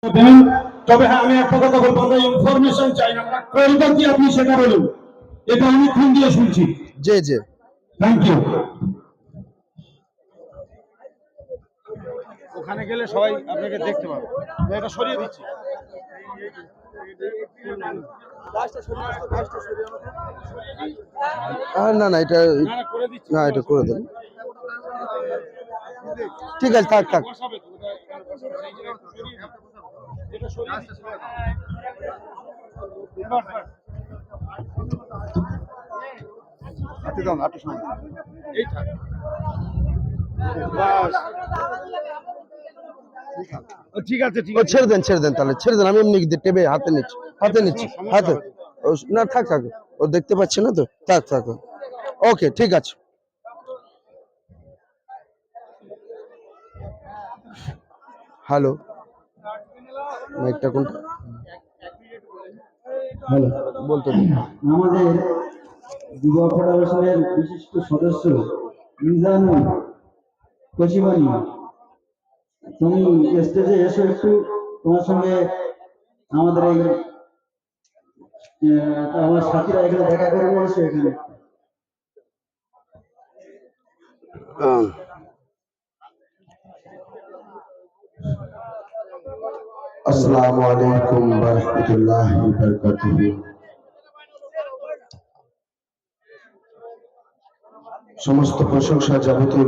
দেন। তবে হ্যাঁ, আমি একটা কথা বলবো, আমরা ইনফরমেশন চাই না, আমরা করবো কি আপনি সেটা বলুন। এটা অনেকক্ষণ দিয়ে শুনছি। জি জি, থ্যাংক ইউ। ওখানে গেলে সবাই আপনাকে দেখতে পাবে। এটা সরিয়ে দিচ্ছি। না না, এটা না, এটা করে দেন। ঠিক আছে, থাক থাক। ঠিক আছে, ঠিক ও আছে। ছেড়ে দেন, ছেড়ে দেন, তাহলে ছেড়ে দেন। আমি এমনি টেবে হাতে নিচ্ছি, হাতে নিচ্ছি, হাতে। না, থাক থাক, ও দেখতে পাচ্ছে না তো, থাক থাক। ওকে, ঠিক আছে। হ্যালো, মাইকটা কোনটা? হ্যালো, বলতে দিন। আমাদের যুব ফেডারেশনের বিশিষ্ট সদস্য মিজানুল কচিবানি, তুমি স্টেজে এসো, একটু তোমার সঙ্গে আমাদের এই আমার সাথীরা এখানে দেখা করবো, এসো এখানে। আসসালামু আলাইকুম ওয়া রাহমাতুল্লাহি ওয়া বারাকাতুহু। সমস্ত প্রশংসা, যাবতীয়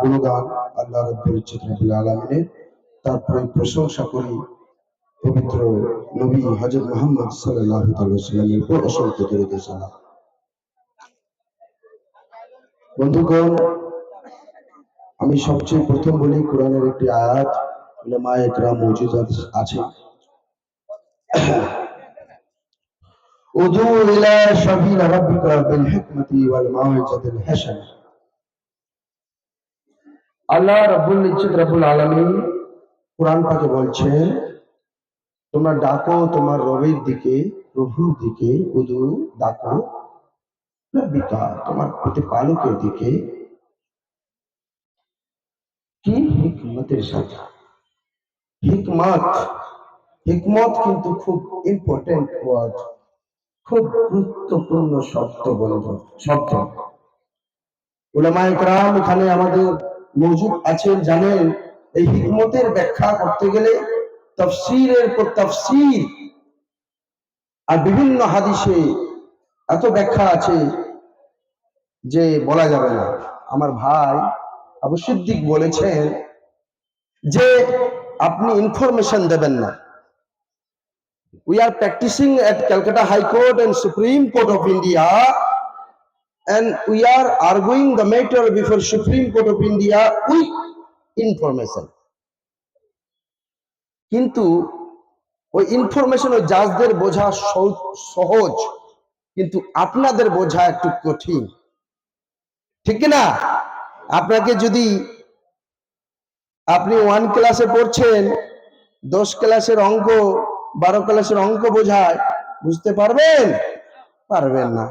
গুণগান আল্লাহ রাব্বুল ইজ্জত রব্বুল আলামিনের। তারপরে প্রশংসা করি পবিত্র নবী হযরত মুহাম্মদ সাল্লাল্লাহু আলাইহি ওয়াসাল্লামের উপর অসংখ্য দরুদ ও সালাম। বন্ধুগণ, আমি সবচেয়ে প্রথম বলি, কোরআনের একটি আয়াত উলামায়ে কেরাম মওজুদ আছে, উদু ইলা সাবিল রাব্বিকা বিল হিকমাতি ওয়াল মাউইজাতিল হাসানা। আল্লাহ রাব্বুল ইজ্জত রব্বুল আলামিন কোরআন পাকে বলছেন, তোমরা ডাকো তোমার রবের দিকে, প্রভুর দিকে। উদু, ডাকো রাব্বিকা, তোমার প্রতিপালকের দিকে। কি? হিকমতের সাথে। হিকমত, হিকমত কিন্তু খুব ইম্পর্টেন্ট ওয়ার্ড, খুব গুরুত্বপূর্ণ শব্দ বন্ধু, শব্দ। উলামায়ে কেরাম এখানে আমাদের মওজুদ আছেন, জানেন এই হিকমতের ব্যাখ্যা করতে গেলে তাফসীরের পর তাফসীর আর বিভিন্ন হাদিসে এত ব্যাখ্যা আছে যে বলা যাবে না। আমার ভাই আবু সিদ্দিক বলেছেন যে আপনি ইনফরমেশন দেবেন না। We are practicing at Calcutta High Court and Supreme Court of India, and we are arguing the matter before Supreme Court of India with information. কিন্তু ওই ইনফরমেশন ওই জাজদের বোঝা সহজ, কিন্তু আপনাদের বোঝা একটু কঠিন, ঠিক না? আপনাকে যদি আপনি 1 ক্লাসে পড়ছেন, 10 ক্লাসের অঙ্ক, 12 ক্লাসের অঙ্ক বোঝায়, বুঝতে পারবেন? পারবেন না।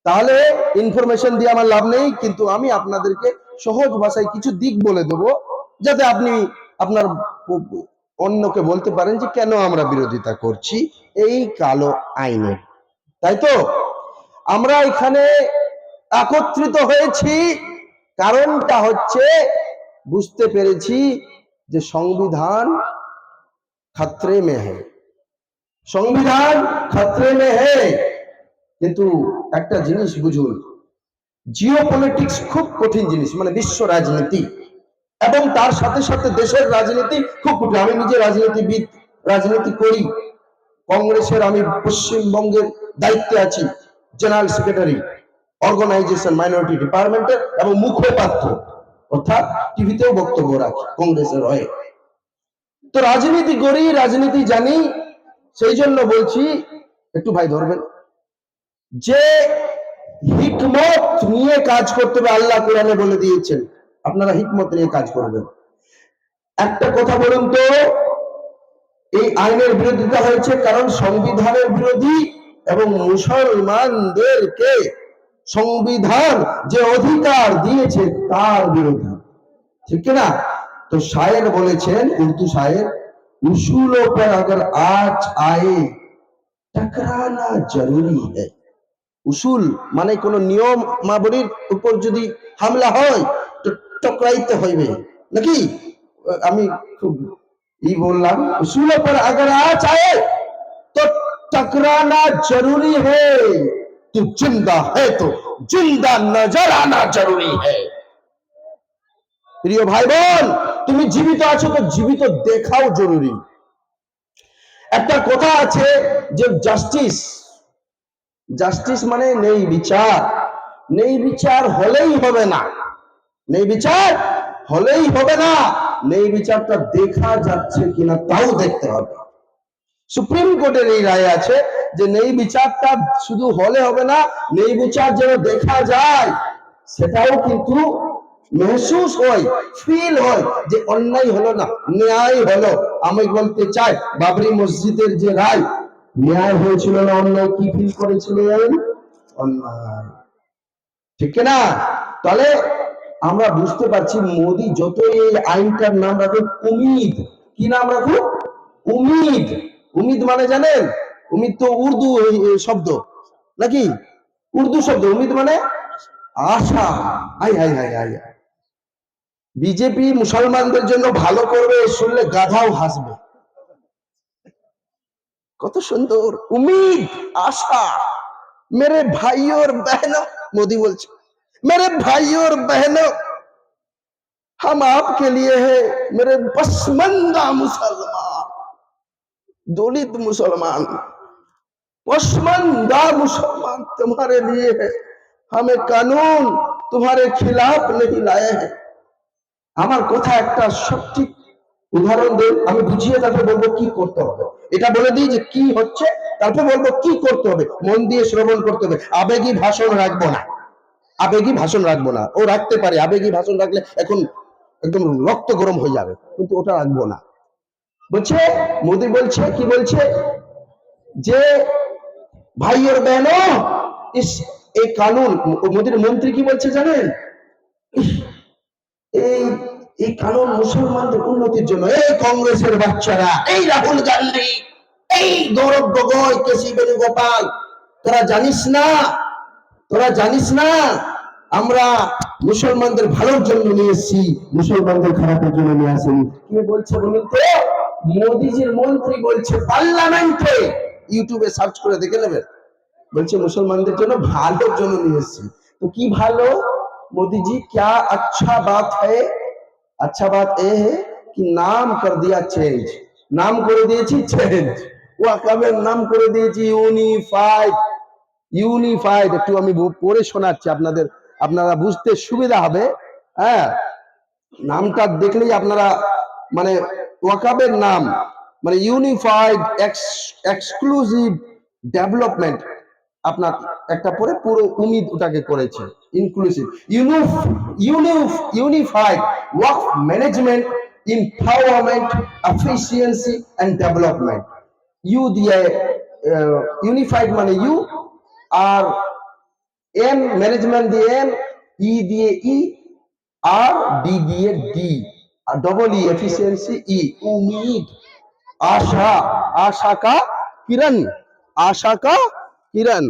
তাহলে ইনফরমেশন দিয়ে আমার লাভ নেই, কিন্তু আমি আপনাদেরকে সহজ ভাষায় কিছু দিক বলে দেবো, যাতে আপনি আপনার অন্যকে বলতে পারেন যে কেন আমরা বিরোধিতা করছি এই কালো আইনের। তাই তো আমরা এখানে একত্রিত হয়েছি, কারণটা হচ্ছে বুঝতে পেরেছি যে সংবিধান খতরে মে হ্যায়, সংবিধান খতরে মে হ্যায়। কিন্তু একটা জিনিস বুঝুন, জিওপলিটিক্স খুব কঠিন জিনিস, মানে বিশ্ব রাজনীতি, এবং তার সাথে সাথে দেশের রাজনীতি খুব কঠিন। আমি নিজে রাজনীতিবিদ, রাজনীতি করি, কংগ্রেসের আমি পশ্চিমবঙ্গের দায়িত্বে আছি, জেনারেল সেক্রেটারি, অর্গানাইজেশন মাইনরিটি ডিপার্টমেন্টের, এবং মুখপাত্র, অর্থাৎ টিভিতেও বক্তব্য রাখি কংগ্রেসের হয়ে। তো রাজনীতি করি, রাজনীতি জানি, সেই জন্য বলছি, একটু ভাই ধরবেন, যে হিকমত নিয়ে কাজ করতে হবে। আল্লাহ কোরআনে বলে দিয়েছেন আপনারা হিকমত নিয়ে কাজ করবেন। একটা কথা বলুন তো, এই আইনের বিরোধিতা হয়েছে কারণ সংবিধানের বিরোধী, এবং মুসলমানদেরকে সংবিধান যে অধিকার দিয়েছে তার বিরোধী, ঠিক না? তো শায়ের বলেছেন, উর্দু শায়ের, उसूलों पर अगर आज आए टकराना जरूरी है। উসুল মানে কোন নিয়মাবলীর উপর যদি হামলা হয় তো টকরাইতে হইবে নাকি? আমি খুব বললাম, উসুलों पर अगर आज आए तो टकराना जरूरी है। तू जिंदा है तो जिंदा नजर आना जरूरी है। প্রিয় ভাই বোন, তুমি জীবিত আছো তো জীবিত দেখাও জরুরি। একটা কথা আছে যে জাস্টিস, জাস্টিস মানে নেই বিচার। নেই বিচার হলেই হবে না, নেই বিচার হলেই হবে না, নেই বিচারটা দেখা যাচ্ছে কিনা তাও দেখতে হবে। সুপ্রিম কোর্টের এই রায় আছে যে নেই বিচারটা শুধু হলে হবে না, নেই বিচার যেন দেখা যায় সেটাও কিন্তু মেহসুস হয়, ফিল হয় যে অন্যায় হলো না, ন্যায় হলো। আমি বলতে চাই বাবরি মসজিদের যে রায়, ন্যায় হয়েছিল না অন্যায়? কি ফিল করেছিলেন? অন্যায়, ঠিক না? তাহলে আমরা বুঝতে পারছি মোদি যত এই আইনটার নাম রাখুক উমিদ, কি নাম রাখুক? উমিদ। উমিদ মানে জানেন? উমিদ তো উর্দু শব্দ নাকি? উর্দু শব্দ। উমিদ মানে আশা। আই হাই হাই হাই, বিজেপি মুসলমানদের জন্য ভালো করবে শুনলে গাধাও হাসবে। কত সুন্দর উম্मीद, आशा। मेरे भाइयों और बहनों, मोदी बोलছে मेरे भाइयों और बहनों, हम आपके लिए है मेरे पसमंदा मुसलमान, दलित मुसलमान, पसमंदा मुसलमान तुम्हारे लिए है, हमें कानून तुम्हारे खिलाफ नहीं लाए हैं। আমার কথা একটা সঠিক উদাহরণ দেন, আমি বুঝিয়ে তারপর বলবো কি করতে হবে। এটা বলে দিই যে কি হচ্ছে, তারপর বলবো কি করতে হবে। মন দিয়ে শ্রবণ করতে হবে। আবেগী ভাষণ রাখবো না, আবেগী ভাষণ রাখবো না। ও রাখতে পারে, আবেগী ভাষণ রাখলে এখন একদম রক্ত গরম হয়ে যাবে, কিন্তু ওটা রাখবো না। বলছে মোদি বলছে, কি বলছে যে ভাই और बहनों, इस एक कानून, মোদির মন্ত্রী কি বলছে জানেন? এই কানুন মুসলমানদের উন্নতির জন্য। এই কংগ্রেসের বাচ্চারা, এই রাহুল গান্ধী, এই গৌরব গগৈ, কেসি বেণুগোপাল, তোরা জানিস না, তোরা জানিস না আমরা মুসলমানদের ভালোর জন্য নিয়ে এসেছি, মুসলমানদের খারাপের জন্য নিয়ে আসেনি। কে বলছে বলুন তো? মোদিজির মন্ত্রী বলছে পার্লামেন্টে, ইউটিউবে সার্চ করে দেখে নেবেন। বলছে মুসলমানদের জন্য ভালোর জন্য নিয়ে এসেছি। তো কি ভালো? मोदी जी क्या अच्छा बात है? अच्छा बात यह है कि नाम कर दिया चेंज, नाम করে দিয়েছি চেঞ্জ। ওয়াকাবের নাম করে দিয়েছি ইউনিফাইড। ইউনিফাইড একটু আমি পড়ে শোনাচ্ছি আপনাদের, আপনারা বুঝতে সুবিধা হবে। হ্যাঁ, নামটা দেখলেই আপনারা মানে ওয়াকাবের নাম মানে ইউনিফাইড এক্সক্লুসিভ ডেভেলপমেন্ট, আপনার একটা পরে পুরো উমিদ ওটাকে করেছে inclusive unified work management empowerment efficiency and development. U দিয়ে ইউনিফাইড মানে ইউ, আর এম ম্যানেজমেন্ট দিয়ে এম, ই দিয়ে ই, আর ডি দিয়ে ডি, আর double E efficiency E, Umeed. আশা, আশা কা কিরণ, আশা কা কিরণ।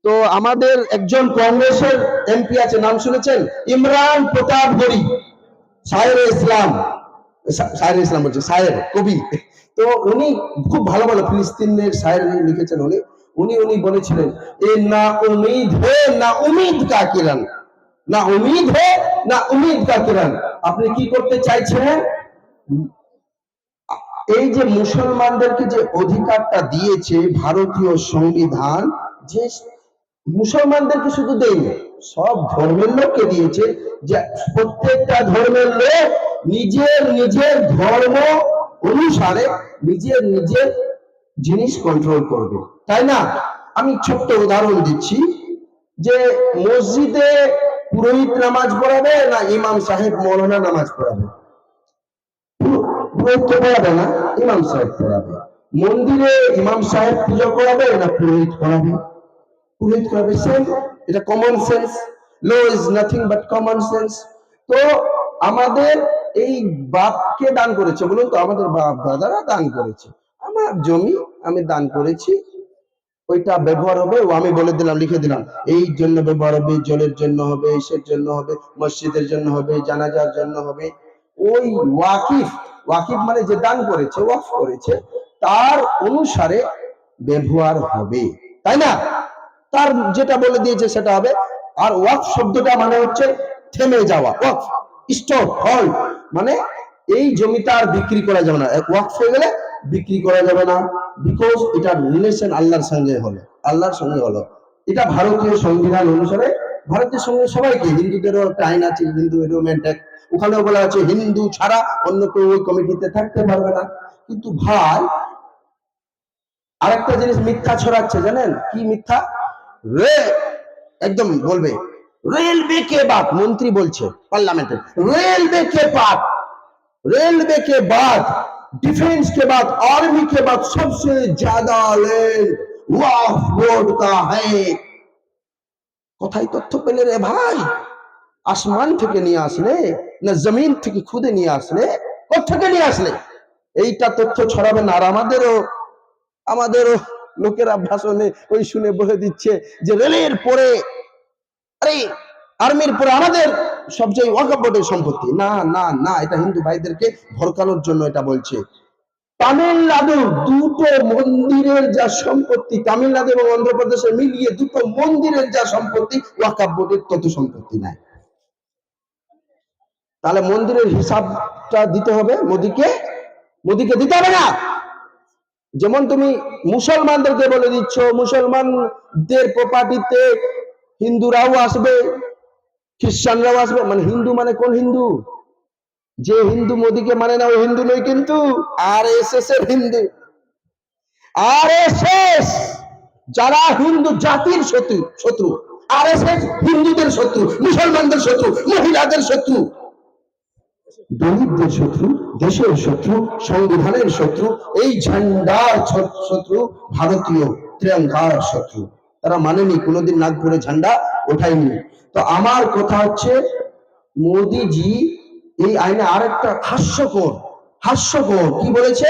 তো আমাদের একজন কংগ্রেসের এমপি আছে, নাম শুনেছেন? ইমরান প্রতাপ গড়ি, শায়ের ইসলাম, শায়ের ইসলাম বলছে, শায়ের কবি। তো উনি খুব ভালো ভালো ফিলিস্তিনের শায়ের লিখেছেন। উনি উনি বলেছিলেন এ না উম্मीद है না उम्मीद का किरण, না उम्मीद है না उम्मीद का किरण। আপনি কি করতে চাইছেন? এই যে মুসলমানদেরকে যে অধিকারটা দিয়েছে ভারতীয় সংবিধান, যে মুসলমানদেরকে শুধু দেয়নি, সব ধর্মের লোককে দিয়েছে, যে প্রত্যেকটা ধর্মের লোক নিজের নিজের ধর্ম অনুসারে নিজের নিজের জিনিস কন্ট্রোল করবে, তাই না? আমি ছোট্ট উদাহরণ দিচ্ছি যে মসজিদে পুরোহিত নামাজ পড়াবে না ইমাম সাহেব মৌলানা নামাজ পড়াবে? পুরোহিত পড়াবে না, ইমাম সাহেব পড়াবে। মন্দিরে ইমাম সাহেব পুজো করাবে না পুরোহিত করাবে? পুরোহিত করাবে। সেম, এটা common sense. Law is nothing but common sense. তো আমাদের এই বাপকে দান করেছে, বলুন তো? আমাদের বাপ দাদারা দান করেছে, আমার জমি আমি দান করেছি, ওইটা ব্যবহার হবে, ও আমি বলে দিলাম, লিখে দিলাম, এই জন্য ব্যবহার হবে, জলের জন্য হবে, ইসের জন্য হবে, মসজিদের জন্য হবে, জানাজার জন্য হবে। ওই ওয়াকিফ, ওয়াকিফ মানে যে দান করেছে, ওয়াকফ করেছে, তার অনুসারে ব্যবহার হবে, তাই না? তার যেটা বলে দিয়েছে সেটা হবে। আর ওয়াকফ শব্দটা মানে হচ্ছে থেমে যাওয়া, ওয়াকফ স্টপ, হল্ট, মানে এই জমিটা আর বিক্রি করা যাবে না, ওয়াকফ হয়ে গেলে বিক্রি করা যাবে না, বিকজ এটা রিলেশন আল্লাহর সঙ্গে হলো, আল্লাহর সঙ্গে হলো। এটা ভারতীয় সংবিধান অনুসারে, ভারতের সঙ্গে সবাইকে, হিন্দুদেরও একটা আইন আছে, হিন্দু এনভায়রনমেন্ট অ্যাক্ট, ওখানেও বলা আছে হিন্দু ছাড়া অন্য কেউ ওই কমিটিতে থাকতে পারবে না। কিন্তু ভাই আরেকটা জিনিস মিথ্যা ছড়াচ্ছে, জানেন কি মিথ্যা? রে একদম বলবে रेलवे के बाद, मंत्री बोलছে पार्लियामेंट, रेलवे के बाद, रेलवे के बाद, डिफेंस के बाद, आर्मी के बाद सबसे ज्यादा लैंड वक्फ बोर्ड का है। কোথায় তথ্য পেলে রে ভাই? আসমান থেকে নিয়ে আসলে না জমিন থেকে খুদে নিয়ে আসলে? কোথেকে নিয়ে আসলে? এইটা তথ্য ছড়াবে না। আর আমাদেরও লোকেরা ভাষণে ওই শুনে বলে দিচ্ছে যে রেলের পরে, আরে আর্মির পরে আমাদের সবচেয়ে ওয়াকফ বোর্ডের সম্পত্তি। না না না, এটা হিন্দু ভাইদেরকে ভরকানোর জন্য এটা বলছে। তামিলনাড়ুর দুটো মন্দিরের যা সম্পত্তি, তামিলনাড়ু এবং অন্ধ্রপ্রদেশে মিলিয়ে দুটো মন্দিরের যা সম্পত্তি, ওয়াকফ বোর্ডের তত সম্পত্তি নাই। তাহলে মন্দিরের হিসাবটা দিতে হবে মোদিকে, মোদিকে দিতে হবে না? যেমন তুমি মুসলমানদেরকে বলে দিচ্ছ মুসলমানদের প্রপার্টিতে হিন্দুরাও আসবে, খ্রিস্টানরাও আসবে। মানে হিন্দু মানে কোন হিন্দু? যে হিন্দু মোদিকে মানে না ওই হিন্দু নয়, কিন্তু আরএসএস এর হিন্দু। আরএসএস যারা হিন্দু জাতির শত্রু, আরএসএস হিন্দুদের শত্রু, মুসলমানদের শত্রু, মহিলাদের শত্রু, দলিতদের শত্রু, দেশের শত্রু, সংবিধানের শত্রু, এই ঝান্ডার শত্রু, ভারতীয় ত্রিরঙ্গার শত্রু। তারা মানেনি, কোনোদিন নাগপুরে ঝান্ডা ওঠায়নি। তো আমার কথা হচ্ছে মোদিজি এই আইনে আরেকটা হাস্যকর কি বলেছে?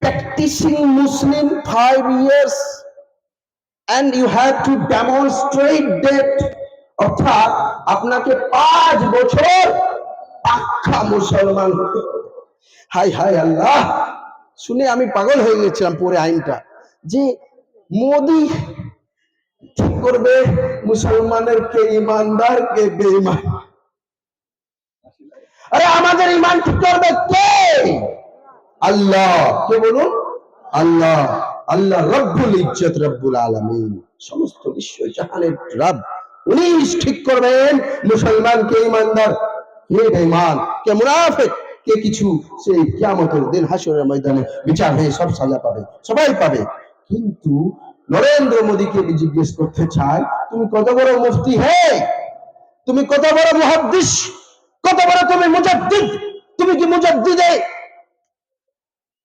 Practicing Muslim 5 years and you have to demonstrate that, অর্থাৎ আপনাকে 5 বছর পাক্কা মুসলমান হতে হবে। হাই হাই আল্লাহ, শুনে আমি পাগল হয়ে গেছিলাম পরে আইনটা, যে মোদি ঠিক করবে মুসলমানের কে ইমানদার কে বেঈমান। আরে আমাদের ইমান ঠিক করবে কে? আল্লাহ। কে বলুন? আল্লাহ। আল্লাহ রব্বুল ইজ্জত, রব্বুল আলামিন, সমস্ত বিশ্ব জাহানের রব। উনি ঠিক করবেন মুসলমান কে ইমানদার, কে বেঈমান, কে মুনাফিক, কে কিছু। সেই কিয়ামতের দিন হাসরের ময়দানে বিচার হয়ে সব সাজা পাবে, সবাই পাবে। কিন্তু নরেন্দ্র মোদীকে জিজ্ঞেস করতে চাই, তুমি কত বড় মুফতি হে, তুমি কত বড় মুহাদ্দিস, কত বড় তুমি মুজাদ্দিদ, তুমি কি মুজাদ্দিদে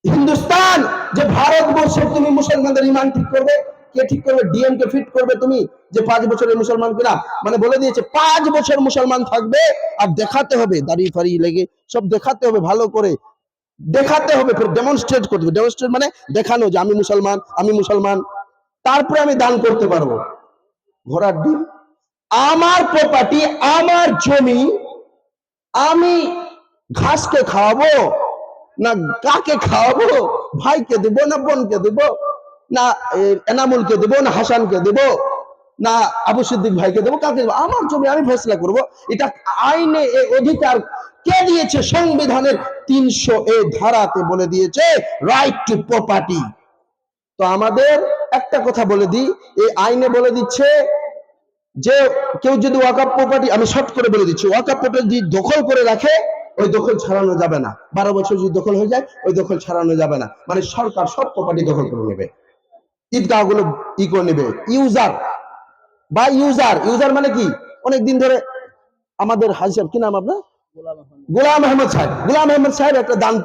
হিন্দুস্তান, যে ভারতবর্ষে তুমি মুসলমানদের ইমান ঠিক করবে? কে ঠিক করবে? ডিএম কে ফিট করবে তুমি যে 5 বছরের মুসলমান কিনা? মানে বলে দিয়েছে 5 বছর মুসলমান থাকবে, আর দেখাতে হবে, দাড়ি ফাড়ি লেগে সব দেখাতে হবে, ভালো করে দেখাতে হবে, ফির ডেমনস্ট্রেট করতে হবে। ডেমনস্ট্রেট মানে দেখানো যে আমি মুসলমান, আমি মুসলমান, তারপরে আমি দান করতে পারবো। ঘোড়ার ডিম, আমার প্রপার্টি, আমার জমি, আমি ঘাসকে খাওয়াবো না কাকে খাওয়াবো? ভাইকে দেবো না বোনকে দেবো, না এনামুলকে দেবো, না হাসানকে দেবো, না আবু সিদ্দিক ভাইকে দেবো, কাকে দেবো? আমার জমি আমি ফেসলা করবো। এটা আইনে এই অধিকার কে দিয়েছে? সংবিধানের 300 ধারাতে বলে দিয়েছে রাইট টু প্রপার্টি। তো আমাদের একটা কথা বলে দিই, এই আইনে বলে দিচ্ছে যে কেউ যদি ওয়াকফ প্রপার্টি, আমি শর্ট করে বলে দিচ্ছি, ওয়াকফ প্রপার্টি যদি দখল করে রাখে, ওই দখল ছাড়ানো যাবে না। 12 বছর যদি দখল হয়ে যায়, ওই দখল ছাড়ানো যাবে না। মানে সরকার সব প্রপার্টি দখল করে নেবে, ঈদগাহ গুলো করে নেবে। ইউজার মানে কি? অনেকদিন ধরে আমাদের হাজি সাহেব, কি নাম আপনার? গোলাম আহমদ সাহেব। গোলাম আহমদ সাহেব একটা দান,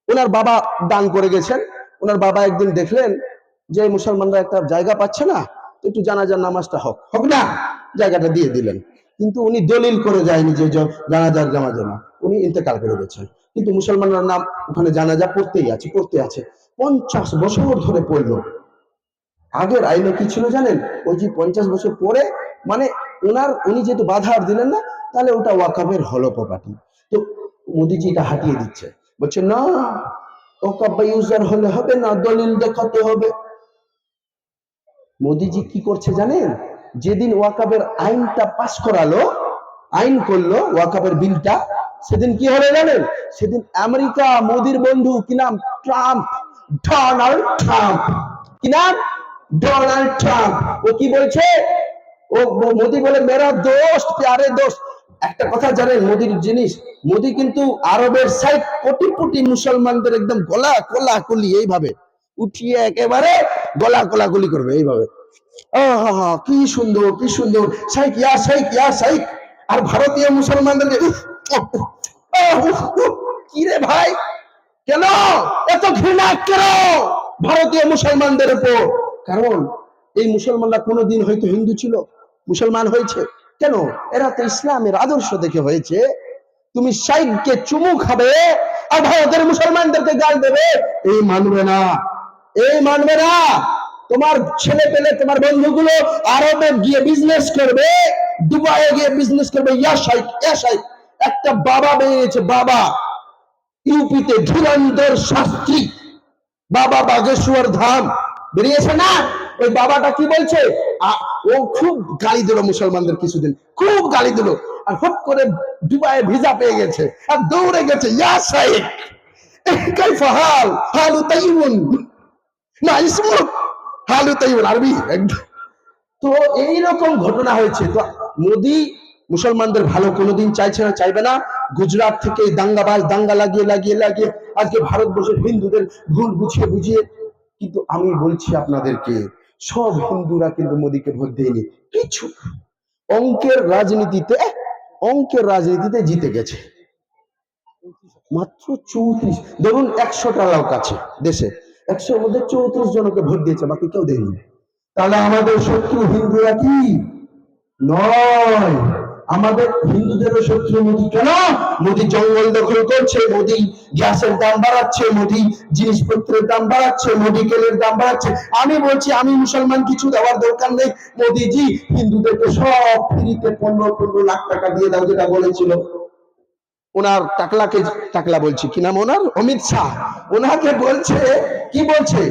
ওনার বাবা দান করে গেছেন। ওনার বাবা একদিন দেখলেন যে মুসলমানরা একটা জায়গা পাচ্ছে না, একটু জানাজার নামাজটা হোক না, জায়গাটা দিয়ে দিলেন। কিন্তু উনি দলিল করে যায়নি যে জানাজার নামাজ না, উনি ইন্তেকাল করে গেছেন, কিন্তু মুসলমানরা নাম ওখানে জানাজা পড়তে আছে 50 বছর ধরে পড়লো। আগের আইনে কি ছিল জানেন? ওই যে 50 বছর পরে, মানে উনি যেহেতু বাধা আর দিলেন না, তাহলে ওটা ওয়াকাবের হলো প্রপার্টি। তো মোদিজি এটা হাটিয়ে দিচ্ছে, বলছে না ওয়াকাব ইউজার হলে হবে না, দলিল দেখাতে হবে। মোদিজি কি করছে জানেন? যেদিন ওয়াকাবের আইনটা পাস করালো, আইন করলো ওয়াকাবের বিলটা, সেদিন কি হলো জানেন? সেদিন আমেরিকা, মোদির বন্ধু কি নাম, ট্রাম্প, ডোনাল্ড ট্রাম্প, কি নাম, ডোনাল্ড ট্রাম্প, ও কি বলছে? ও মোদি বলে মেরা দোস্ত, প্যারে দোস্ত। একটা কথা জানেন মোদির জিনিস, মোদি কিন্তু আরবের 60 কোটি মুসলমানদের একদম গলা কোলাকুলি এইভাবে উঠিয়ে একেবারে গলা কোলাকুলি করবে এইভাবে। আহা কি সুন্দর, কি সুন্দর, শাইখ ইয়া শাইখ ইয়া শাইখ। আর ভারতীয় মুসলমানদেরকে কি রে ভাই, কেন এত ঘৃণা কেন ভারতীয় মুসলমানদের উপর? কারণ এই মুসলমানরা কোনোদিন হয়তো হিন্দু ছিল, মুসলমান হয়েছে কেন? এরা তো ইসলামের আদর্শ দেখে হয়েছে। তুমি শাইখকে চুমু খাবে আর ভারতের মুসলমানদেরকে গাল দেবে, এই মানবে না, এই মানবে না। তোমার ছেলে পেলে, তোমার বন্ধুগুলো আরবে গিয়ে বিজনেস করবে, দুবাইয়ে গিয়ে বিজনেস করবে, ইয়া শাইখ ইয়া শাইখ। একটা বাবা বেরিয়েছে, বাবা ইউপিতে ধুরন্ধর শাস্ত্রী, বাবা বাগেশ্বর ধাম বেরিয়েছে না? ওই বাবাটা কি বলছে? ও খুব গালি দিল মুসলমানদের, কিছুদিন খুব গালি দিল, আর হট করে দুবাইয়ে ভিসা পেয়ে গেছে আর দৌড়ে গেছে, ইয়া শাইখ কাইফা হাল, হালু তাইয়ুন না ইসমুক, হালু তাইয়ুন আরবি একদম। তো এইরকম ঘটনা হয়েছে। তো মোদি মুসলমানদের ভালো কোনোদিন চাইছে না, চাইবে না। গুজরাট থেকে দাঙ্গাবাজ দাঙ্গা লাগিয়ে লাগিয়ে লাগিয়ে আজকে ভারতবর্ষের হিন্দুদের ভুল বুঝিয়ে বুঝিয়ে, কিন্তু আমি বলছি আপনাদেরকে, সব হিন্দুরা কিন্তু মোদিকে ভোট দেয়নি। কিছু অঙ্কের রাজনীতিতে জিতে গেছে মাত্র 34। ধরুন 100টা লোক আছে দেশে, 100-র মধ্যে 34 জনকে ভোট দিয়েছে, বাকি কেউ দেয়নি। তাহলে আমাদের শত্রু হিন্দুরা কি নয়? আমাদের হিন্দুদেরও শত্রু মোদি। কেন? মোদি জঙ্গল দখল করছে, মোদি গ্যাসের দাম বাড়াচ্ছে, মোদি জিনিসপত্রের দাম বাড়াচ্ছে, মেডিকেলের দাম বাড়াচ্ছে। আমি বলছি, আমি মুসলমান, কিছু দেওয়ার দরকার নেই। মোদিজি হিন্দুদেরকে সব ফ্রিতে 15 লাখ টাকা দিয়ে দাও, যেটা বলেছিল ওনার টাকলা বলছি কি নাম ওনার, অমিত শাহ, ওনাকে বলছে, কি বলছে,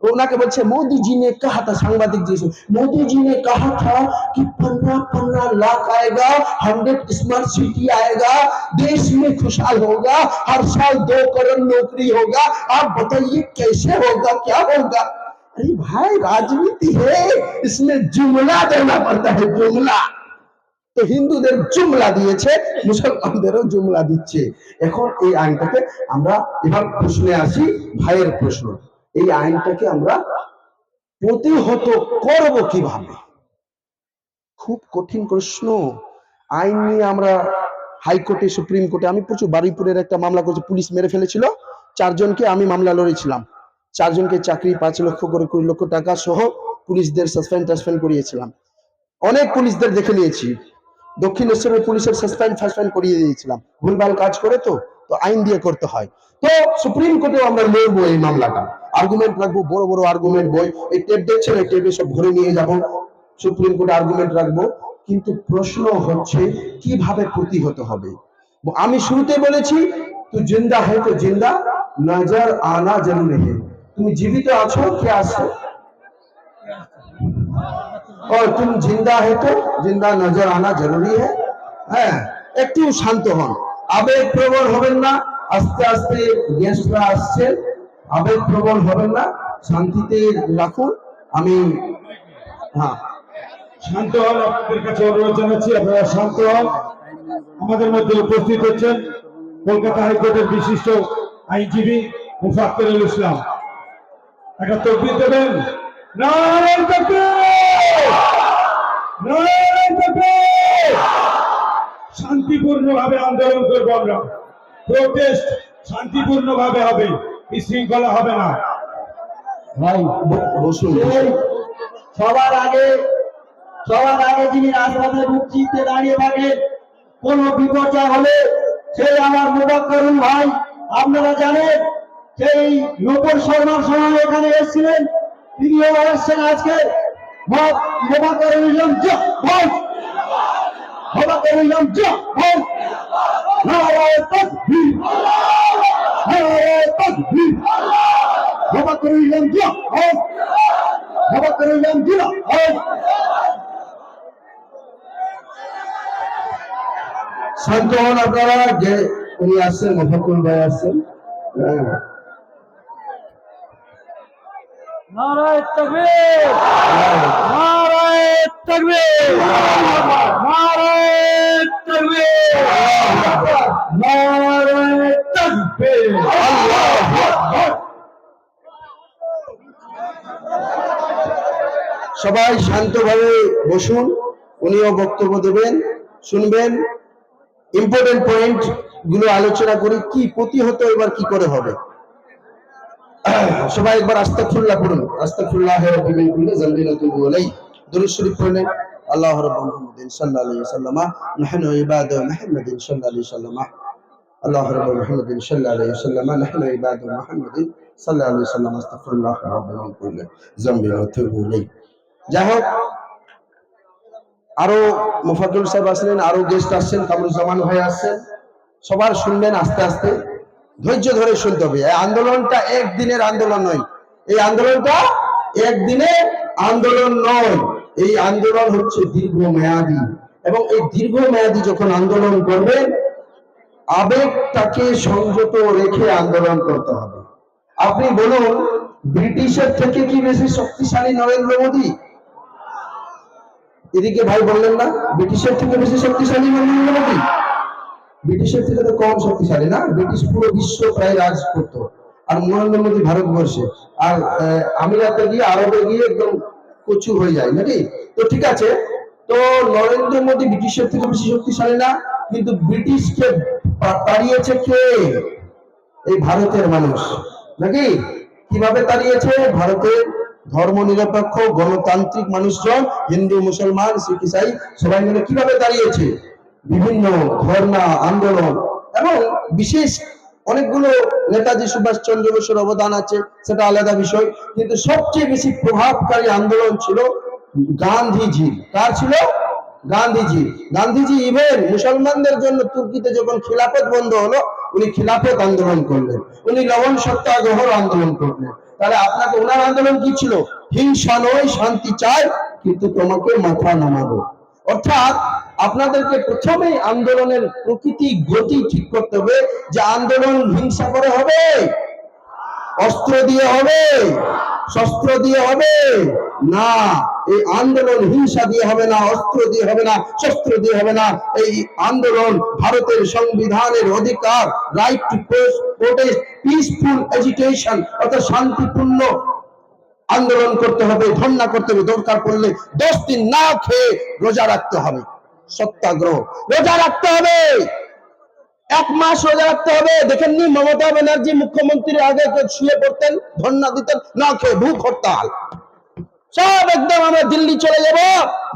ওনাকে বলছে मोदी जी ने कहा था, सांबादिक जी से, मोदी जी ने कहा था कि 15 लाख आएगा, 100 स्मार्ट सिटी आएगा, देश में खुशहाल होगा, हर साल 2 करोड़ नौकरी होगा। आप बताइए कैसे होगा, क्या होगा? अरे भाई राजनीति है, इसमें जुमला देना पड़ता है, जुमला। তো হিন্দুদের জুমলা দিয়েছে, মুসলমানদেরও জুমলা দিচ্ছে। এখন এই আইনটাকে আমরা, এবার প্রশ্নে আসি, ভাইয়ের প্রশ্ন, এই আইনটাকে আমরা প্রতিহত করব কিভাবে? খুব কঠিন প্রশ্ন। আইন নিয়ে আমরা হাইকোর্টে, সুপ্রিম কোর্টে, আমি প্রচুর, বারুইপুরের একটা মামলা করেছি, পুলিশ মেরে ফেলেছিল 4 জনকে, আমি মামলা লড়েছিলাম। 4 জনকে চাকরি 5 লক্ষ করে 20 লক্ষ টাকা সহ পুলিশদের সাসপেন্ড করিয়েছিলাম। অনেক পুলিশদের দেখে নিয়েছি, দক্ষিণেশ্বরের পুলিশের সাসপেন্ড করিয়ে দিয়েছিলাম, ভুলভাল কাজ করে। তো আইন দিয়ে করতে হয়। তো সুপ্রিম কোর্টেও আমরা লড়বো এই মামলাটা, আর্গুমেন্ট রাখবো, বড় বড় আর্গুমেন্ট বই, এই টেপ দেখছেন, এই টেপে সব ভরে নিয়ে যাব, সুপ্রিম কোর্টে আর্গুমেন্ট রাখবো। কিন্তু প্রশ্ন হচ্ছে কিভাবে প্রতিহত হবে। আমি শুরুতে বলেছি, তুই জিন্দা है তো জিন্দা নজর আনা জরুরি है। তুমি জীবিত আছো, কে আছো, और तुम जिंदा है तो जिंदा नजर आना जरूरी है। হ্যাঁ, একটু শান্ত হন, আবেগ প্রবল হবেন না। আস্তে আস্তে গ্যাসটা আসছে, আবেগ প্রবল হবেন না, শান্তিতে রাখুন। আমি হ্যাঁ শান্ত হন, আপনাদের কাছে অনুরোধ জানাচ্ছি, আপনারা শান্ত হন। আমাদের মধ্যে উপস্থিত হচ্ছেন কলকাতা হাইকোর্টের বিশিষ্ট আইনজীবী মুফাক্কিরুল ইসলাম। একটা তকবীর দেবেন, নারায়ে তাকবীর, নারায়ে তাকবীর। শান্তিপূর্ণভাবে আন্দোলন করবো আমরা, প্রোটেস্ট শান্তিপূর্ণভাবে হবে, বিশৃঙ্খলা হবে না। ভাই বসুন। সবার আগে যিনি রাজপথে মুখ চিনতে দাঁড়িয়ে থাকেন, কোন বিপর্যয় হলে সেই আমার মুবাক্কারুল ভাই, আপনারা জানেন সেই নূপুর শর্মার সময় এখানে এসেছিলেন, তিনিও এসেছেন আজকে। মুবাক্কারুল ইসলাম ভাই, মুবাক্কারুল ইসলাম ভাই, নারায়ে তাকবীর, নারায়ে তাকবীর, মুবাক্কারুল ইসলাম ভাই, মুবাক্কারুল ইসলাম ভাই। শান্ত হন আপনারা, যে উনি আসছেন, মুফাক্কুল ভাই আসছেন। নারায়ে তাকবীর, নারায়ে তাকবীর, নারায়ে তাকবীর, নারায়ে তাকবীর। সবাই শান্তভাবে বসুন, উনিও বক্তব্য দেবেন, শুনবেন। ইম্পর্টেন্ট পয়েন্ট গুলো আলোচনা করি, কি প্রতিহত এবার কি করে হবে। সবাই একবার আস্তাগফিরুল্লাহ পড়ুন। আস্তাগফিরুল্লাহ রাব্বিল কুল্লি যামবিন ওয়া তুবু ইলাইহি। দুরূদ শরীফ পড়লেন। আল্লাহু রাব্বুল মুহাম্মাদিন সাল্লাল্লাহু আলাইহি ওয়াসাল্লাম, নাহনু ইবাদু মুহাম্মাদিন সাল্লাল্লাহু আলাইহি ওয়াসাল্লাম। আল্লাহু রাব্বুল মুহাম্মাদিন সাল্লাল্লাহু আলাইহি ওয়াসাল্লাম, নাহনু ইবাদু মুহাম্মাদিন সাল্লাল্লাহু আলাইহি ওয়াসাল্লাম। আস্তাগফিরুল্লাহ রাব্বিল কুল্লি যামবিন ওয়া তুবু ইলাইহি। যাই হোক, আরো মুফাদ্দল সাহেব আসলেন, আরো গেস্ট আসছেন, কামরুজ্জামান ভাই আসছেন। সবার শুনবেন আস্তে আস্তে, ধৈর্য ধরে শুনতে হবে। এই আন্দোলনটা একদিনের আন্দোলন নয়, এই আন্দোলনটা একদিনের আন্দোলন নয়, এই আন্দোলন হচ্ছে দীর্ঘমেয়াদী। এবং এই দীর্ঘমেয়াদী যখন আন্দোলন করবেন, আবেগটাকে সংযত রেখে আন্দোলন করতে হবে। আপনি বলুন, ব্রিটিশের থেকে কি বেশি শক্তিশালী নরেন্দ্র মোদী? এদিকে ভাই বললেন না, ব্রিটিশের থেকে বেশি শক্তিশালী নরেন্দ্র মোদী? ব্রিটিশের থেকে তো কম শক্তিশালী না। ব্রিটিশ পুরো বিশ্ব প্রায় রাজ করতো, আর নরেন্দ্র মোদী ভারতবর্ষে, আর আমিরাতে গিয়ে, আরবে গিয়ে একদম কচু হয়ে যায় নাকি। তো ঠিক আছে, তো নরেন্দ্র মোদী ব্রিটিশের থেকে বেশি শক্তিশালী না, কিন্তু ব্রিটিশকে তাড়িয়েছে কে? এই ভারতের মানুষ নাকি। কিভাবে তাড়িয়েছে? ভারতের ধর্ম নিরপেক্ষ গণতান্ত্রিক মানুষজন, হিন্দু, মুসলমান, শিখ, ইসাই সবাই মিলে কিভাবে দাঁড়িয়েছে? বিভিন্ন ধর্ণা, আন্দোলন, এবং বিশেষ অনেকগুলো নেতাজি সুভাষ চন্দ্র বোসের অবদান আছে, সেটা আলাদা বিষয়। কিন্তু সবচেয়ে বেশি প্রভাবকারী আন্দোলন ছিল গান্ধীজি। কার ছিল? গান্ধীজি। গান্ধীজি ইভেন মুসলমানদের জন্য তুর্কিতে যখন খিলাফত বন্ধ হলো, উনি খিলাফত আন্দোলন করলেন, উনি লবণ সত্যাগ্রহ আন্দোলন করলেন। তাহলে আপনাকে ওনার আন্দোলন কি ছিল? হিংসা নয়, শান্তি চাই, কিন্তু তোমাকে মাথা নামাবো। অর্থাৎ আপনাদেরকে প্রথমে আন্দোলনের প্রকৃতি, গতি ঠিক করতে হবে, যে আন্দোলন হিংসা করে হবে, অস্ত্র দিয়ে হবে, শস্ত্র দিয়ে হবে না। এই আন্দোলন হিংসা দিয়ে হবে না, অস্ত্র দিয়ে হবে না, শস্ত্র দিয়ে হবে না। এই আন্দোলন ভারতের সংবিধানের অধিকার, right two protest, peaceful agitation, অর্থাৎ শান্তিপূর্ণ আন্দোলন করতে হবে, ধর্ণা করতে হবে, দরকার পড়লে 10 দিন না খেয়ে রোজা রাখতে হবে, সত্যাগ্রহ, রোজা রাখতে হবে, 1 মাস রোজা রাখতে হবে। দেখেননি মমতা ব্যানার্জি মুখ্যমন্ত্রীর আগে শুয়ে পড়তেন, ধর্ণা দিতেন, না খেয়ে ভূখ হরতাল। সব একদম আমরা দিল্লি চলে যাব,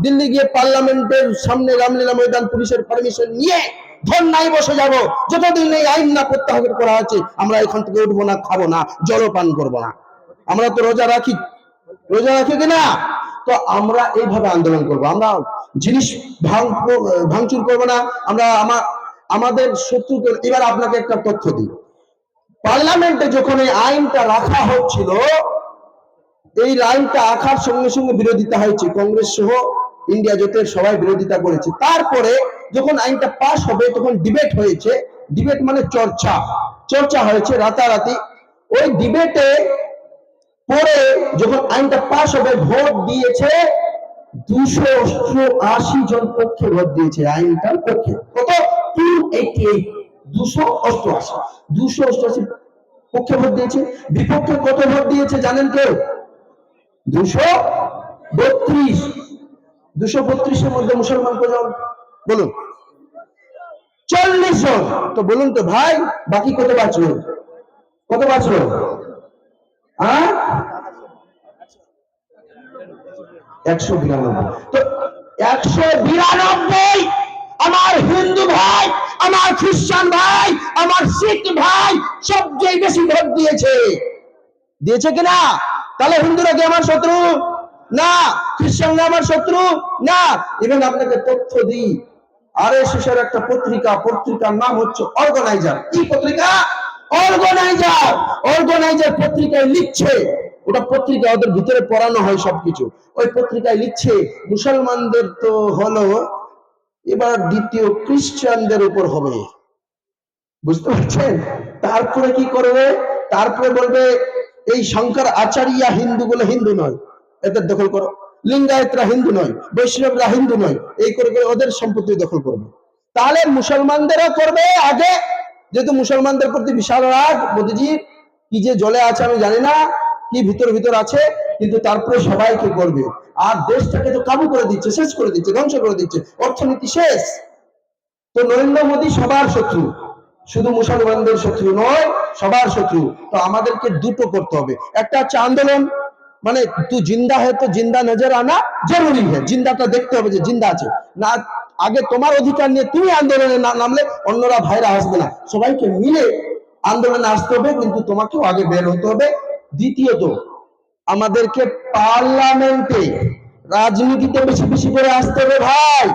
দিল্লি গিয়ে পার্লামেন্টের সামনে রামলীলা ময়দান পুলিশের পারমিশন নিয়ে ধর্ণায় বসে যাব, যতদিন এই আইন না প্রত্যাহার করা আছে আমরা এখান থেকে উঠবো না, খাবো না, জলপান করবো না। আমরা তো রোজা রাখি, রোজা রাখি কিনা? তো আমরা এইভাবে আন্দোলন করবো, আমরা জিনিস ভাঙচুর করবো না, আমরা আমাদের শত্রুকে। এবার আপনাকে একটা তথ্য দিই, পার্লামেন্টে যখন এই আইনটা রাখা হচ্ছিল, এই আইনটা আসার সঙ্গে সঙ্গে বিরোধিতা হয়েছে, কংগ্রেস সহ ইন্ডিয়া জোটের সবাই বিরোধিতা করেছে। তারপরে যখন আইনটা পাস হবে, তখন ডিবেট হয়েছে, ডিবেট মানে চর্চা, চর্চা হয়েছে রাতারাতি। ওই ডিবেটে পরে যখন আইনটা পাস হবে, ভোট দিয়েছে 288 জন পক্ষে ভোট দিয়েছে আইনটার পক্ষে। কত? 288, 288 পক্ষে ভোট দিয়েছে। বিপক্ষে কত ভোট দিয়েছে জানেন কেউ? 232। 232-এর মধ্যে মুসলমান কজন বলুন? 40 জন। তো বলুন তো ভাই, বাকি কত বাঁচলো? কত বাঁচলো? 192। তো 192 আমার হিন্দু ভাই আমার খ্রিস্টান ভাই, আমার শিখ ভাই সবচেয়ে বেশি ভোট দিয়েছে। দিয়েছে কিনা? তাহলে হিন্দুরা কি আমার শত্রু? না। খ্রিস্টানরা আমার শত্রু? না। ইভেন আপনাকে তথ্য দিই, RSS এর একটা পত্রিকার নাম হচ্ছে অর্গানাইজার। কি পত্রিকা? অর্গানাইজার। অর্গানাইজার পত্রিকায় লিখছে, ওটা পত্রিকা ওদের ভিতরে পড়ানো হয় সবকিছু, ওই পত্রিকায় লিখছে মুসলমানদের তো হলো, এবার দ্বিতীয় খ্রিস্টানদের উপর হবে। বুঝতে পারছেন? তারপরে কি করবে? তারপরে বলবে এই শঙ্কর আচার্য হিন্দুগুলো হিন্দু নয়, এদের দখল করো। লিঙ্গায়তরা হিন্দু নয়, বৈষ্ণবরা হিন্দু নয়, এই করে করে ওদের সম্পত্তি দখল করবে। তাহলে মুসলমানদেরও করবে আগে, যেহেতু মুসলমানদের প্রতি বিশাল রাগ মোদিজি, কি যে জ্বলে আছে আমি জানি না, কি ভিতর আছে, কিন্তু তারপরে সবাইকে করবে। আর দেশটাকে তো কাবু করে দিচ্ছে, শেষ করে দিচ্ছে, ধ্বংস করে দিচ্ছে, অর্থনীতি শেষ। তো নরেন্দ্র মোদী সবার শত্রু, শুধু মুসলমানদের শত্রু নয়, সবার শত্রু। তো আমাদেরকে দুটো করতে হবে, একটা হচ্ছে আন্দোলন, মানে তুই জিন্দা है তো জিন্দা নজর আনা জরুরি है, জিন্দাটা দেখতে হবে যে জিন্দা আছে না। আগে তোমার অধিকার নিয়ে তুমি আন্দোলনে নামলে অন্যরা ভাইরা আসবে না, সবাইকে মিলে আন্দোলনে আসতে হবে, কিন্তু তোমাকেও আগে বের হতে হবে। দ্বিতীয়ত আমাদেরকে পার্লামেন্টে রাজনীতিতে বেশি বেশি করে আসতে হবে ভাই।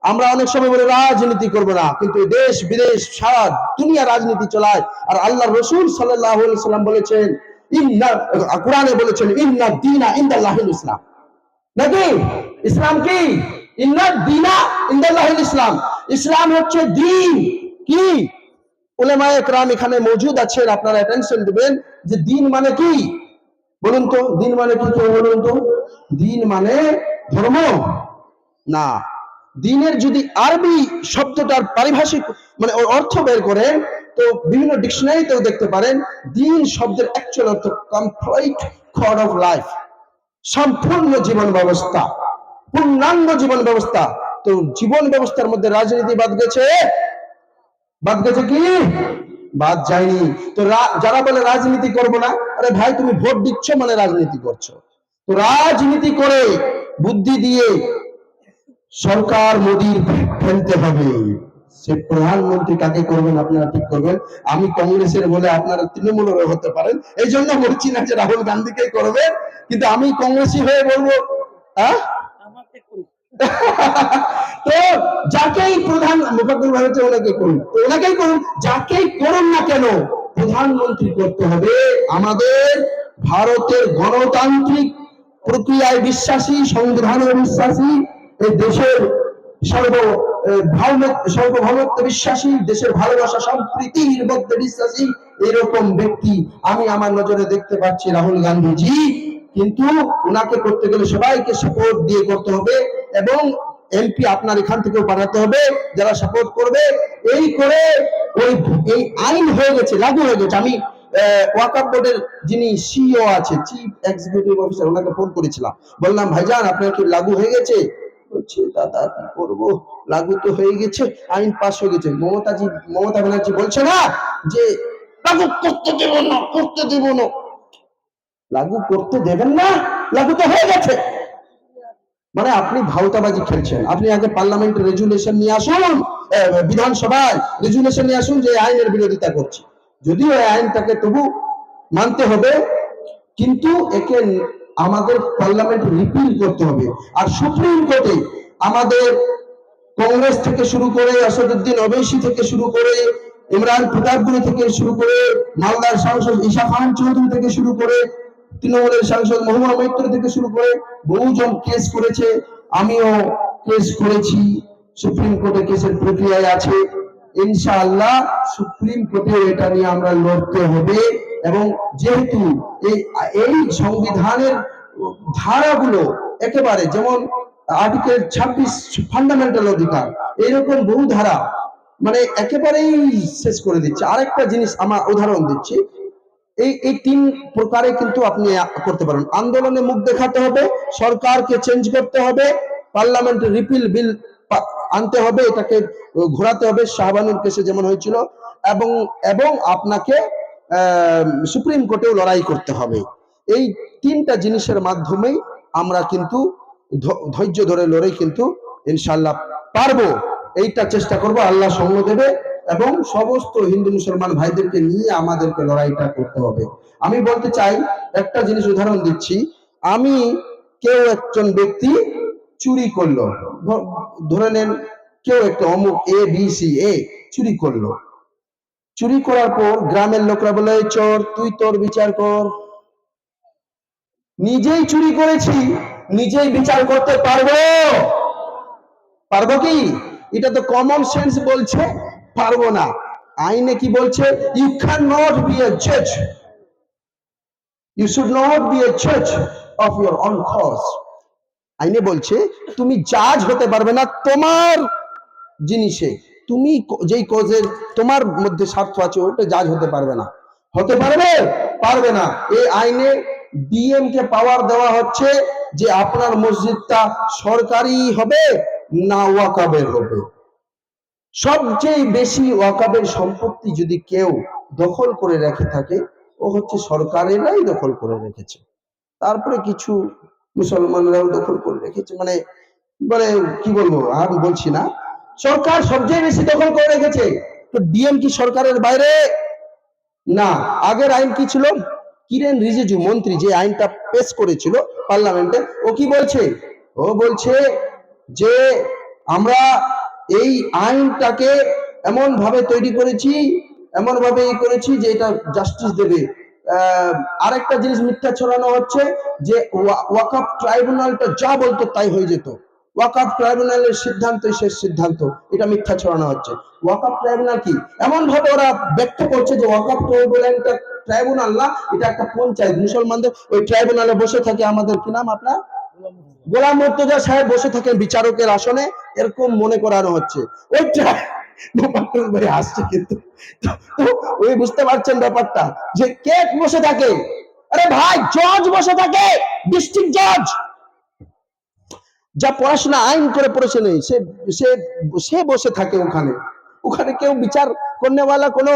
আমরা অনেক সময় বলে রাজনীতি করব না, কিন্তু দেশ বিদেশ সারা দুনিয়া রাজনীতি চলায়। আর আল্লাহ রসুল সাল্লাল্লাহু আলাইহি সাল্লাম বলেছেন, কোরআনে বলেছেন ইন্না দীনা ইনদাল্লাহিল ইসলাম। নাকি ইসলাম কি? ইন্না দীনা ইনদাল্লাহিল ইসলাম। ইসলাম হচ্ছে দ্বীন। কি? উলামায়ে কেরাম এখানে মওজুদ আছেন, আপনারা অ্যাটেনশন দিবেন যে দ্বীন মানে কি? বলুন তো দ্বীন মানে কি? কেউ বলুন তো। দ্বীন মানে ধর্ম না। দ্বীনের যদি আরবি শব্দটার পারিভাষিক মানে ওর অর্থ বের করেন, তো বিভিন্ন ডিকশনারিতেও দেখতে পারেন দ্বীন শব্দের অ্যাকচুয়াল অর্থ কমপ্লিট কোড অফ লাইফ, সম্পূর্ণ জীবন ব্যবস্থা, পূর্ণাঙ্গ জীবন ব্যবস্থা। তো জীবন ব্যবস্থার মধ্যে রাজনীতি বাদ গেছে? বাদ গেছে কি? বাদ যায়নি। তো যারা বলে রাজনীতি করবো না, আরে ভাই তুমি ভোট দিচ্ছ মানে রাজনীতি করছো। তো রাজনীতি করে বুদ্ধি দিয়ে সরকার মোদির ফেলতে হবে। সে প্রধানমন্ত্রী কাকে করবেন আপনারা ঠিক করবেন। আমি কংগ্রেসের বলে আপনারা তৃণমূলের হতে পারেন, এই জন্য বলছি না যে রাহুল গান্ধীকেই করবেন, কিন্তু আমি কংগ্রেসি হয়ে বলবো তো যাকেই প্রধান মুফাদ্দল ভাই হচ্ছে ওনাকে করুন, তো ওনাকেই করুন, যাকেই করুন না কেন প্রধানমন্ত্রী করতে হবে আমাদের ভারতের গণতান্ত্রিক প্রক্রিয়ায় বিশ্বাসী, সংবিধানে বিশ্বাসী, এই দেশের সার্বভৌমত্ব বিশ্বাসী, দেশের ভালোবাসা সম্প্রীতির মধ্যে বিশ্বাসী এরকম ব্যক্তি আমি আমার নজরে দেখতে পাচ্ছি রাহুল গান্ধীজি। কিন্তু উনাকে করতে গেলে সবাইকে সাপোর্ট দিয়ে করতে হবে, এবং এমপি আপনার এখান থেকেও বানাতে হবে যারা সাপোর্ট করবে। এই করে এই আইন হয়ে গেছে, লাগু হয়ে গেছে। আমি ওয়াকফ বোর্ডের যিনি সিইও আছে, চিফ এক্সিকিউটিভ অফিসার, ওনাকে ফোন করেছিলাম, বললাম ভাইজান আপনার কি লাগু হয়ে গেছে? বলছে দাদা কি করবো, লাগু তো হয়ে গেছে, আইন পাস হয়ে গেছে। মমতা ব্যানার্জি বলছে না যে লাগু করতে দেব না, করতে দেব না। লাগু করতে দেবেন না, লাগু তো হয়ে গেছে। মানে আপনি ভাউতাবাজি খেলছেন। আপনি আগে পার্লামেন্টে রেজুলেশন নিয়ে আসুন, বিধানসভায় রেজুলেশন নিয়ে আসুন যে আইনের বিরোধিতা করছে। যদিও এই আইনটাকে তবু মানতে হবে, কিন্তু একে আমাদের পার্লামেন্ট রিপিল করতে হবে। আর সুপ্রিম কোর্টে আমাদের কংগ্রেস থেকে শুরু করে, আসাদুদ্দিন ওবেসি থেকে শুরু করে, ইমরান প্রতাপগুলি থেকে শুরু করে, মালদার সাংসদ ঈশা খান চৌধুরী থেকে শুরু করে, তৃণমূলের সাংসদ মহুয়া মৈত্র থেকে শুরু করে বহুজন কেস করেছে, আমিও কেস করেছি। সুপ্রিম কোর্টে কেসের প্রক্রিয়ায় আছে। ইনশাআল্লাহ সুপ্রিম কোর্টে এটা নিয়ে আমরা লড়তে হবে। এবং যেহেতু এই সংবিধানের ধারাগুলো একেবারে, যেমন আর্টিকেল 26 ফান্ডামেন্টাল অধিকার, এরকম বহু ধারা মানে একেবারেই শেষ করে দিচ্ছে। আরেকটা জিনিস আমার উদাহরণ দিচ্ছি, এই তিন প্রকারে কিন্তু আপনি করতে পারেন। আন্দোলনে মুখ দেখাতে হবে, সরকারকে চেঞ্জ করতে হবে, পার্লামেন্টে রিপিল বিল আনতে হবে, এটাকে ঘোরাতে হবে শাহবানুর কেসে যেমন হয়েছিল, এবং আপনাকে সুপ্রিম কোর্টেও লড়াই করতে হবে। এই তিনটা জিনিসের মাধ্যমেই আমরা কিন্তু ধৈর্য ধরে লড়াই কিন্তু ইনশাআল্লাহ পারবো। এইটা চেষ্টা করব, আল্লাহ সঙ্গ দেবে এবং সমস্ত হিন্দু মুসলমান ভাইদেরকে নিয়ে আমাদেরকে লড়াইটা করতে হবে। আমি বলতে চাই, একটা জিনিস উদাহরণ দিচ্ছি। আমি কেউ একজন ব্যক্তি চুরি করলো, ধরে নেন কেউ একটা অমুক ABC চুরি করলো। চুরি করার পর গ্রামের লোকরা বলে, চোর তুই তোর বিচার কর। নিজেই চুরি করেছি, নিজেই বিচার করতে পারবো? পারবো কি? এটা তো কমন সেন্স বলছে পারবো না। আইনে কি বলছে? You can not B A জাজ, you should not B A জাজ অফ ইউর অন কজ। আইনে বলছে তুমি জাজ হতে পারবে না তোমার জিনিসে, তুমি যেই কজের তোমার মধ্যে স্বার্থ আছে ওটা জাজ হতে পারবে না। হতে পারবে? পারবে না। এই আইনে ডিএম কে পাওয়ার দেওয়া হচ্ছে যে আপনার মসজিদটা সরকারি হবে না ওয়াকাবের হবে। সবচেয়ে বেশি ওয়াকাবের সম্পত্তি যদি কেউ দখল করে রেখে থাকে, ও হচ্ছে সরকারেরাই দখল করে রেখেছে। তারপরে কিছু মুসলমানরাও দখল করে রেখেছে, মানে মানে কি বলবো, আমি বলছি না। সরকার সবচেয়ে বেশি দখল করে রেখেছে। তো ডিএম কি সরকারের বাইরে? না। আগের আইন কি ছিল? কিরেন রিজিজু মন্ত্রী যে আইনটা পেশ করেছিল পার্লামেন্টে, ও কি বলছে? ও বলছে যে আমরা এই আইনটাকে এমন ভাবে তৈরি করেছি, এমন ভাবে করেছি যে এটা জাস্টিস দেবে। আরেকটা জিনিস মিথ্যা ছড়ানো হচ্ছে যে ওয়াকফ ট্রাইব্যুনালটা যা বলতো তাই হয়ে যেত। ওয়াকফ ট্রাইব্যুনালের সিদ্ধান্তই শেষ সিদ্ধান্ত, এটা মিথ্যা ছড়ানো হচ্ছে। ওয়াকফ ট্রাইব্যুনাল কি? এমন ভাবে ওরা ব্যক্ত করছে যে ওয়াকফ ট্রাইব্যুনাল না, এটা একটা পঞ্চায়েত। মুসলমানদের ওই ট্রাইব্যুনালে বসে থাকে আমাদের কি নাম আপনার গোলাম মুর্তজা সাহেব বসে থাকেন বিচারকের আসনে, এরকম মনে করানো হচ্ছে। ওইটা ভাই আসছে কিন্তু, ওই বুঝতে পারছেন ব্যাপারটা যে কে বসে থাকে? আরে ভাই জজ বসে থাকে, ডিস্ট্রিক্ট জজ, যা পড়াশোনা আইন করে পড়েছে নেই, সে সে সে বসে থাকে ওখানে। ওখানে কেউ বিচার করনেওয়ালা কোনো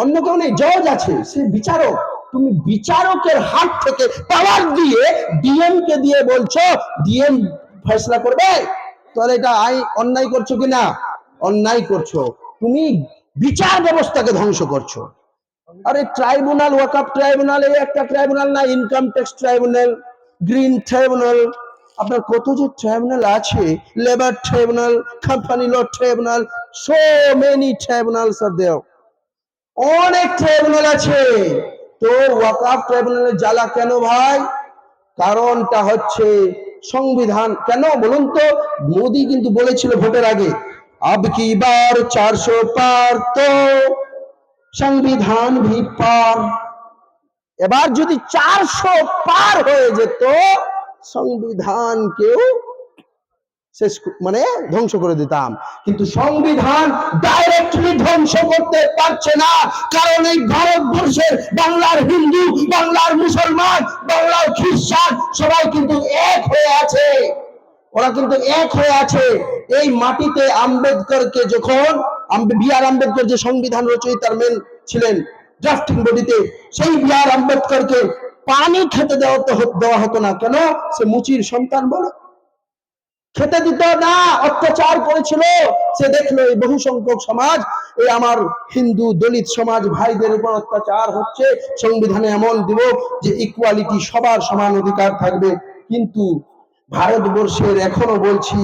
অন্য কেউ নেই, জজ আছে, সে বিচারক। তুমি বিচারকের হাত থেকে পাওয়ার দিয়ে ডিএম কে দিয়ে বলছো ডিএম ফয়সলা করবে, তাহলে এটা আইন অন্যায় করছো কিনা? অন্যায় করছো। তুমি বিচার ব্যবস্থাকে ধ্বংস করছো। আরে ট্রাইব্যুনাল, ওয়াকফ ট্রাইব্যুনাল এই একটা ট্রাইব্যুনাল না, income tax tribunal, green tribunal, আপনার কত যে ট্রাইব্যুনাল আছে, labour tribunal, company law tribunal, so many tribunals are there. অনেক ট্রাইব্যুনাল আছে। তো ওয়াকফ ট্রাইব্যুনালের জ্বালা কেন ভাই? কারণটা হচ্ছে সংবিধান। কেন বলুন তো? মোদি কিন্তু বলেছিল ভোটের আগে, আব কি বার 400 পার তো সংবিধান ভি পার। এবার যদি 400 পার হয়ে যেত, সংবিধানকেও শেষ মানে ধ্বংস করে দিতাম। কিন্তু সংবিধান ডাইরেক্টলি ধ্বংস করতে পারছে না, কারণ এই ভারতবর্ষের বাংলার হিন্দু, বাংলার মুসলমান, বাংলার খ্রিস্টান সবাই কিন্তু এক হয়ে আছে। ওরা কিন্তু এক হয়ে আছে। এই মাটিতে আম্বেদকরকে যখন বি.আর. আম্বেদকর যে সংবিধান রচয়িতার মেন ছিলেন ড্রাফটিং বডিতে, সেই বি.আর. আম্বেদকরকে পানি খেতে দেওয়া হতো না। কেন? সে মুচির সন্তান বলে খেতে দিত না, অত্যাচার করেছিল। সে দেখলো এই বহু সংখ্যক সমাজ, এই আমার হিন্দু দলিত সমাজ ভাইদের উপর অত্যাচার হচ্ছে, সংবিধানে এমন দিব যে ইকুয়ালিটি, সবার সমান অধিকার থাকবে। কিন্তু ভারতবর্ষের এখনো বলছি,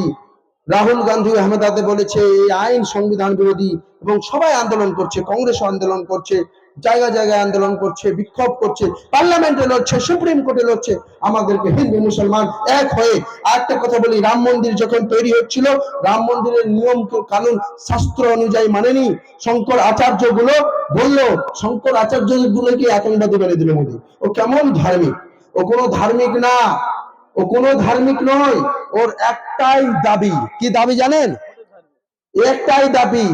রাহুল গান্ধী আহমেদাবাদে বলেছে এই আইন সংবিধান বিরোধী, এবং সবাই আন্দোলন করছে, কংগ্রেস আন্দোলন করছে, জায়গা জায়গায় আন্দোলন করছে, বিক্ষোভ করছে, পার্লামেন্টে লড়ছে, সুপ্রিম কোর্টে লড়ছে। আমাদেরকে হিন্দু মুসলমান এক হয়ে আরেকটা কথা বলি, রাম মন্দির যখন তৈরি হচ্ছিল, রাম মন্দিরের নিয়ম কানুন শাস্ত্র অনুযায়ী মানেনি। শঙ্কর আচার্য গুলো বললো, শঙ্কর আচার্য গুলোকে আতঙ্কবাদী মেনে দিল মোদী। ও কেমন ধার্মিক? ও কোনো ধার্মিক না, ও কোনো ধার্মিক নয়। ওর একটাই দাবি, কি দাবি জানেন? একটাই দাবি,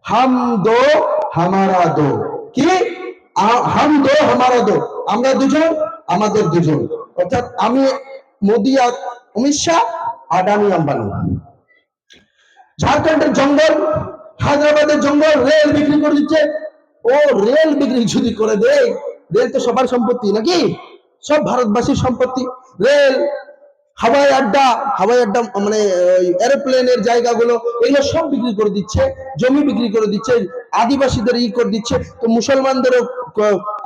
হাম দো হামারা দো। কি? হাম দো হামারা দো, আমরা দুজন আমাদের দুজন। অর্থাৎ আমি মোদি আর অমিত শাহ, আদানি আম্বানি। ঝাড়খণ্ডের জঙ্গল, হায়দ্রাবাদের জঙ্গল রেল বিক্রি করে দিচ্ছে। ও রেল বিক্রি যদি করে দেয়, রেল তো সবার সম্পত্তি নাকি? সব ভারতবাসীর সম্পত্তি। রেল হাওয়াই আড্ডা মানে এরোপ্লেনের জায়গাগুলো এগুলো সব বিক্রি করে দিচ্ছে, জমি বিক্রি করে দিচ্ছে, আদিবাসীদের করে দিচ্ছে। তো মুসলমানদেরও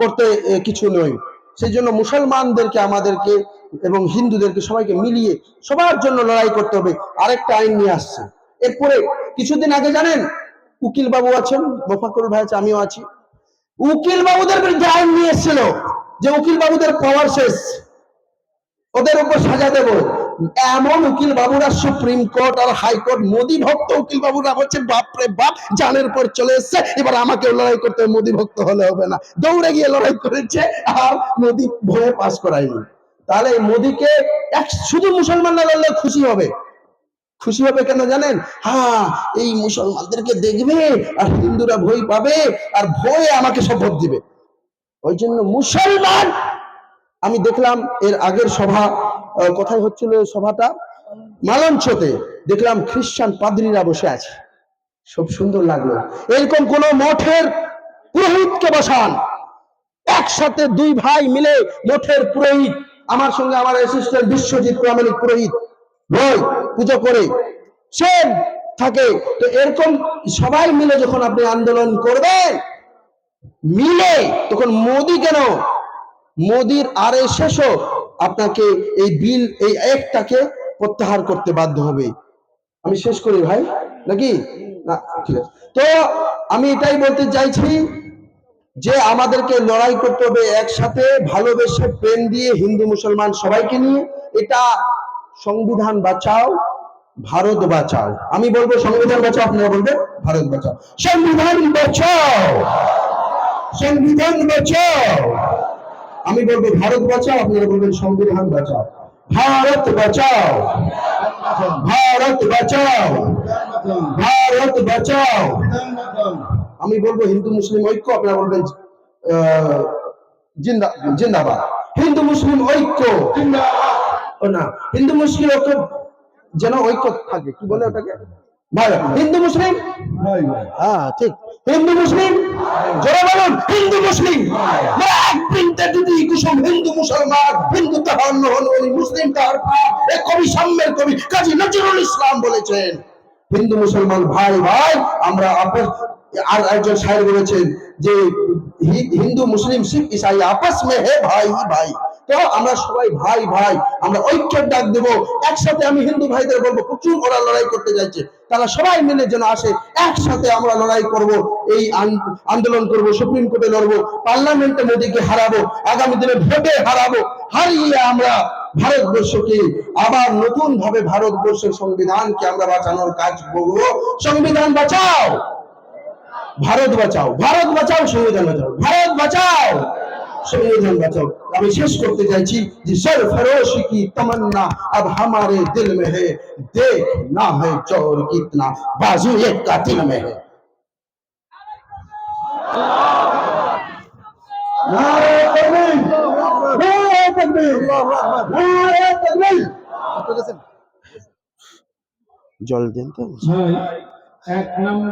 করতে কিছু নয়। সেই জন্য মুসলমানদেরকে, আমাদেরকে এবং হিন্দুদেরকে সবাইকে মিলিয়ে সবার জন্য লড়াই করতে হবে। আরেকটা আইন নিয়ে আসছে এরপরে। কিছুদিন আগে জানেন উকিল বাবু আছেন, মোফাক্কুরুল ভাই আছে, আমিও আছি, উকিল বাবুদের বিরুদ্ধে আইন নিয়ে এসেছিল যে উকিল বাবুদের পাওয়ার শেষ, ওদের উপর সাজা দেব। এমন উকিল বাবুরা সুপ্রিম কোর্ট আর হাইকোর্ট মোদি ভক্ত উকিল বাবুরা বলছে বাপরে বাপ, জানের পর চলে এসছে, এবার আমাকে লড়াই করতে হবে, মোদি ভক্ত হলে হবে না। দৌড়ে গিয়ে লড়াই করেছে আর মোদি ভয়ে পাস করায়নি। তাহলে মোদিকে শুধু মুসলমানরা লড়লে খুশি হবে। খুশি হবে কেন জানেন? হ্যাঁ, এই মুসলমানদেরকে দেখবে আর হিন্দুরা ভয় পাবে আর ভয়ে আমাকে শপথ দিবে। ওই জন্য মুসলমান, আমি দেখলাম এর আগের সভা কোথায় হচ্ছিল, সভাটা মালঞ্চতে, দেখলাম খ্রিস্টান পাদ্রীরা বসে আছে, সব সুন্দর লাগলো। এরকম কোন মঠের পুরোহিতকে বসান, একসাথে দুই ভাই মিলে মঠের পুরোহিত, আমার সঙ্গে আমার অ্যাসিস্ট্যান্ট বিশ্বজিৎ প্রামাণিক পুরোহিত রয়, পুজো করে সে থাকে। তো এরকম সবাই মিলে যখন আপনি আন্দোলন করবেন মিলে, তখন মোদি কেন, মোদির আরএসএসও আপনাকে এই বিল, এই একটাকে প্রত্যাহার করতে বাধ্য হবে। আমি শেষ করি ভাই নাকি না? ঠিক আছে। তো আমি এটাই বলতে চাইছি যে আমাদেরকে লড়াই করতে হবে একসাথে, ভালোবেসে প্রেম দিয়ে, হিন্দু মুসলমান সবাইকে নিয়ে। এটা সংবিধান বাঁচাও, ভারত বাঁচাও। আমি বলবো সংবিধান বাঁচাও, আপনারা বলবেন ভারত বাঁচাও। সংবিধান বাঁচাও, সংবিধান বাঁচাও। আমি বলবো ভারত বাঁচাও, আপনারা বলবেন সংবিধান বাঁচাও। ভারত বাঁচাও, ভারত বাঁচাও, ভারত বাঁচাও। আমি বলবো হিন্দু মুসলিম ঐক্য, আপনারা বলবেন জিন্দাবাদ। হিন্দু মুসলিম ঐক্য ও না, হিন্দু মুসলিম ঐক্য যেন ঐক্য থাকে। কি বলে ওটাকে ভাই? হিন্দু মুসলিম, হ্যাঁ ঠিক, হিন্দু মুসলিম জোরে বলুন, হিন্দু মুসলিম। এক বৃন্তে যদি কুসুম হিন্দু মুসলমান, হিন্দু তাহার নহন মুসলিম তাহার পা। এই কবি সাম্যের কবি কাজী নজরুল ইসলাম বলেছেন হিন্দু মুসলমান ভাই ভাই আমরা আপস। আর একজন শায়ের বলেছেন যে হিন্দু মুসলিম শিখ ইসাই আপস মে হে ভাই ভাই। তো আমরা সবাই ভাই ভাই, আমরা ঐক্যের ডাক দেব একসাথে। আমি হিন্দু ভাইদের বলবো, প্রচুর ওরা লড়াই করতে যাচ্ছে, তারা সবাই মিলে যেন আসে, একসাথে আমরা লড়াই করব, এই আন্দোলন করব, সুপ্রিম কোর্টে লড়বো, পার্লামেন্টে মোদীকে হারাবো, আগামী দিনে ভোটে হারাবো। হারিয়ে আমরা ভারতবর্ষকে আবার নতুন ভাবে ভারতবর্ষের সংবিধানকে আমরা বাঁচানোর কাজ করবো। সংবিধান বাঁচাও, ভারত বাঁচাও, ভারত বাঁচাও, সংবিধান বাঁচাও, ভারত বাঁচাও, संविधान बचाओ। আমি শেষ করতে চাইছি যে सरफरोशी की तमन्ना अब हमारे दिल में है, देखना है चोर कितना बाजू एक का दिल में है। नारे तकबीर, नारे तकबीर, नारे तकबीर। জল দেন তো ভাই, 1 নম্বর